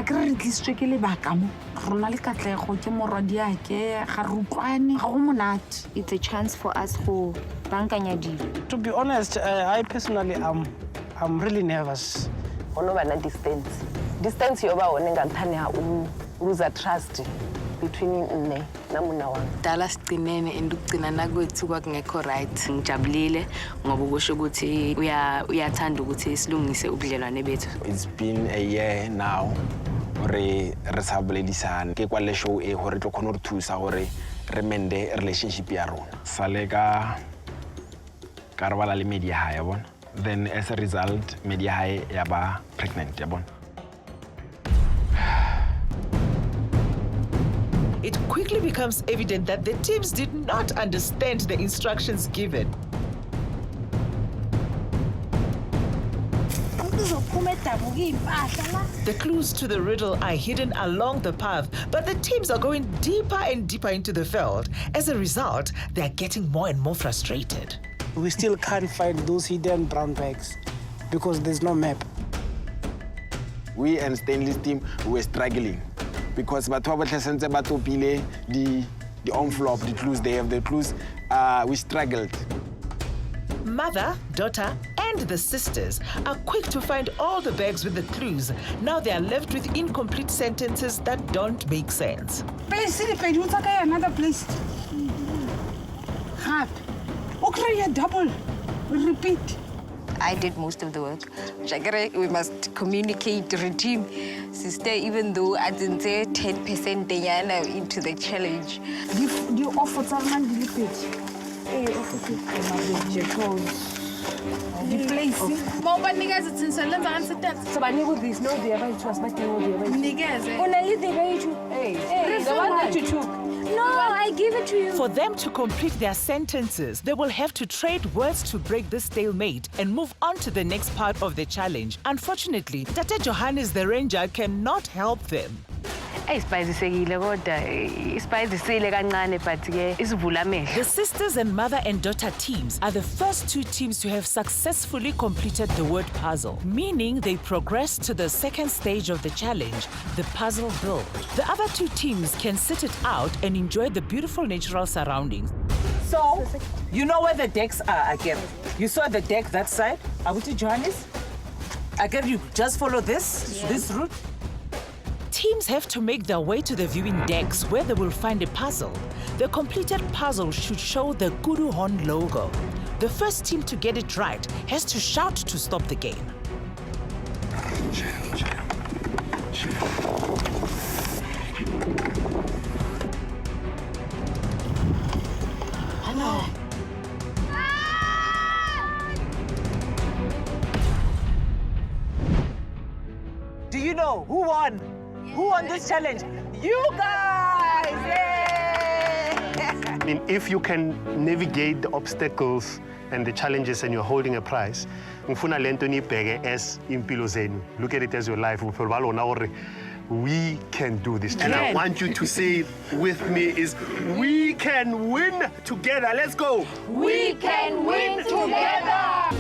ke re tlisitswe ke lebaka mo rona le katlego ke morwadi yake ga re utlwane ga go monate. It's a chance for us to bankanya dilo. To be honest, I personally I'm really nervous. Ono bana distance yoba one ngathane ha lose trust between nne na muna wami. Dala siqinene andukugcina nakwethu kwakungekho right. Ngijabulile ngoba kusho ukuthi uyathanda ukuthi silungise ubudlelwane bethu. It's been a year now. Re sa boledisana ke kwa le show e hore tlo khona re thusa hore re mende relationship ya rona. Sale ka karabala le media ha ya bona. Then as a result media ha ya ba pregnant ya bona. It quickly becomes evident that the teams did not understand the instructions given. The clues to the riddle are hidden along the path, but the teams are going deeper and deeper into the field. As a result, they are getting more and more frustrated. We still can't find those hidden brown bags because there's no map. We and Stanley's team were struggling because batho ba tlhasentse ba topile the envelope, the clues they have, the clues we struggled. Mother, daughter, and the sisters are quick to find all the bags with the clues. Now they are left with incomplete sentences that don't make sense. Another place. Hard. Okay, double. Repeat. I did most of the work. We must communicate, redeem. Sister, even though I didn't say 10% into the challenge. Do you offer someone to repeat? Hey, offer the place. Mama niggas it's in silence answer that. So I knew this, no, the other it was not the other. Niggas. Only the way to. Hey, the one that you took. No, I give it to you. For them to complete their sentences, they will have to trade words to break the stalemate and move on to the next part of the challenge. Unfortunately, Tate Johannes the Ranger cannot help them. The sisters and mother and daughter teams are the first two teams to have successfully completed the word puzzle, meaning they progress to the second stage of the challenge, the puzzle build. The other two teams can sit it out and enjoy the beautiful natural surroundings. So, you know where the decks are again. You saw the deck that side? Abuti Johannes? Again, you just follow this route? Teams have to make their way to the viewing decks where they will find a puzzle. The completed puzzle should show the Guru Horn logo. The first team to get it right has to shout to stop the game. Hello. Do you know who won? Who won this challenge? You guys! Yay! I mean, if you can navigate the obstacles and the challenges and you're holding a prize, ngifuna lento nibheke as impilo zenu. Look at it as your life. We can do this. And I want you to say it with me is, we can win together. Let's go. We can win together.